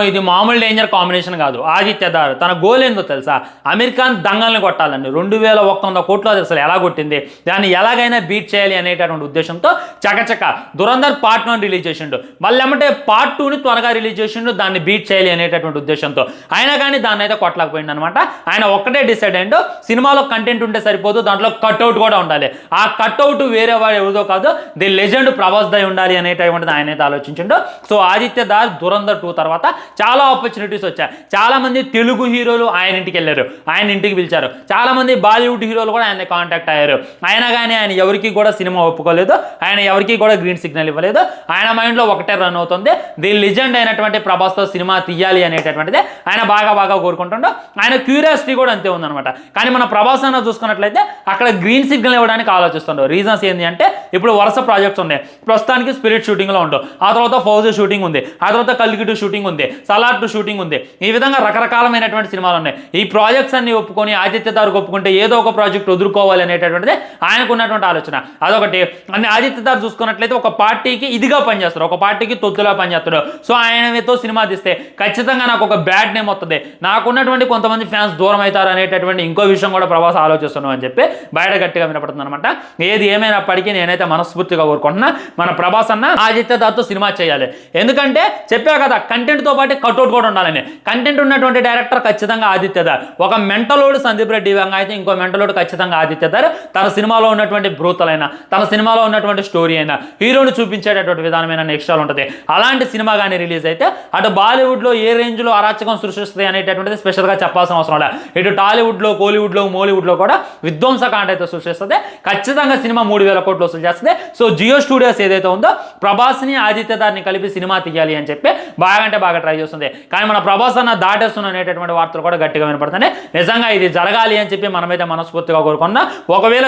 ఇది మామూలు danger combination కాదు. ఆదిత్య దార్ తన గోల్ ఏందో తెలుసా? అమీర్ ఖాన్ దంగల్ని కొట్టాలండి. 2100 కోట్లు అది అసలు ఎలా కొట్టింది, దాన్ని ఎలాగైనా బీట్ చేయాలి అనేటటువంటి ఉద్దేశంతో చకచక దురంధర్ పార్ట్ 1 రిలీజ్ చేసిండు. మళ్ళీ ఏమంటే పార్ట్ 2ని త్వరగా రిలీజ్ చేసిండు, దాన్ని బీట్ చేయాలి అనేటటువంటి ఉద్దేశంతో. అయినా కానీ దాన్ని అయితే కొట్టలేకపోయింది అనమాట. ఆయన ఒక్కటే డిసైడ్ అయ్యిండు, సినిమాలో కంటెంట్ ఉంటే సరిపోదు, దాంట్లో కట్అవుట్ కూడా ఉండాలి. ఆ కట్అవుట్ వేరే వాడు ఎవరిదో కాదు, ది లెజెండ్ ప్రభాస్ దై ఉండాలి అనేటటువంటిది ఆయన అయితే ఆలోచించిండు. సో ఆదిత్య దార్ దురంధర్ 2 తర్వాత చాలా ఆపర్చునిటీస్ వచ్చాయి. చాలా మంది తెలుగు హీరోలు ఆయన ఇంటికి వెళ్ళారు, ఆయన ఇంటికి పిలిచారు. చాలా మంది బాలీవుడ్ హీరోలు కూడా ఆయన కాంటాక్ట్ అయ్యారు. అయినా కానీ ఆయన ఎవరికి కూడా సినిమా ఒప్పుకోలేదు, ఆయన ఎవరికి కూడా గ్రీన్ సిగ్నల్ ఇవ్వలేదు. ఆయన మైండ్లో ఒకటే రన్ అవుతుంది, ది లెజెండ్ అయినటువంటి ప్రభాస్తో సినిమా తీయాలి అనేటటువంటిది ఆయన బాగా కోరుకుంటుండో. ఆయన క్యూరియాసిటీ కూడా అంతే ఉందన్నమాట. కానీ మన ప్రభాస్ అన్న చూసుకున్నట్లయితే అక్కడ గ్రీన్ సిగ్నల్ ఇవ్వడానికి ఆలోచిస్తుండో. రీజన్స్ ఏంటి అంటే ఇప్పుడు వరుస ప్రాజెక్ట్స్ ఉన్నాయి. ప్రస్తుతానికి స్పిరిట్ షూటింగ్లో ఉండవు, ఆ తర్వాత ఫౌజీ షూటింగ్ ఉంది, ఆ తర్వాత కల్కిటు షూటింగ్ ఉంది, సలార్ 2 షూటింగ్ ఉంది. ఈ విధంగా రకరకాలమైనటువంటి సినిమాలు ఉన్నాయి. ఈ ప్రాజెక్ట్స్ అన్ని ఒప్పుకొని ఆదిత్య దార్కి ఒప్పుకుంటే ఏదో ఒక ప్రాజెక్ట్ వదులుకోవాలి అనేటటువంటిది ఆయనకు ఉన్నటువంటి ఆలోచన. అదొకటి. అన్ని ఆదిత్య దార్ చూసుకున్నట్లయితే ఒక పార్టీకి ఇదిగా పనిచేస్తారు, ఒక పార్టీకి తొత్తులా పనిచేస్తాడు. సో ఆయనతో సినిమా తీస్తే ఖచ్చితంగా నాకు ఒక బ్యాడ్ నేమ్ వస్తుంది, నాకున్నటువంటి కొంతమంది ఫ్యాన్స్ దూరం అవుతారు అనేటటువంటి ఇంకో విషయం కూడా ప్రభాస్ ఆలోచిస్తున్నాం అని చెప్పి బయట గట్టిగా వినపడుతుంది అనమాట. ఏది ఏమైనప్పటికీ నేనైతే మనస్ఫూర్తిగా కోరుకుంటున్నా మన ప్రభాస్ అన్న ఆదిత్య దార్తో సినిమా చేయాలి. ఎందుకంటే చెప్పా కదా, కంటెంట్తో పాటు కట్అవుట్ కూడా ఉండాలని. కంటెంట్ ఉన్నటువంటి డైరెక్టర్ ఖచ్చితంగా ఆదిత్య దార్. ఒక మెంటలోడు సందీప్ రెడ్డి వంగ అయితే ఇంకో మెంటలోడు ఖచ్చితంగా ఆదిత్య దార్. తన సినిమాలో ఉన్నటువంటి బ్రూతలైన, తన సినిమాలో ఉన్నటువంటి స్టోరీ అయినా, హీరోని చూపించేటటువంటి విధానమైన నెక్స్ట్రాల్ ఉంటుంది. అలాంటి సినిమా కానీ రిలీజ్ అయితే అటు బాలీవుడ్లో ఏ రేంజ్లో అరాచకం సృష్టిస్తుంది అనేటటువంటిది స్పెషల్గా చెప్పాల్సిన అవసరం లేదు. ఇటు టాలీవుడ్లో, కోలీవుడ్లో, మోలీవుడ్లో కూడా విధ్వంసకాండ అయితే సృష్టిస్తుంది. ఖచ్చితంగా సినిమా 3000 కోట్లు వసూలు చేస్తుంది. సో జియో స్టూడియోస్ ఏదైతే ఉందో ప్రభాస్ని ఆదిత్య దార్ని కలిపి సినిమా తీయాలి అని చెప్పి బాగా ట్రై చేస్తుంది. కానీ మన ప్రభాస్ అన్న దాటేస్తున్న అనేటటువంటి వార్తలు కూడా గట్టిగా వినపడుతున్నాయి. నిజంగా ఇది జరగాలి అని చెప్పి మనమైతే మనస్ఫూర్తిగా కోరుకున్నా. ఒకవేళ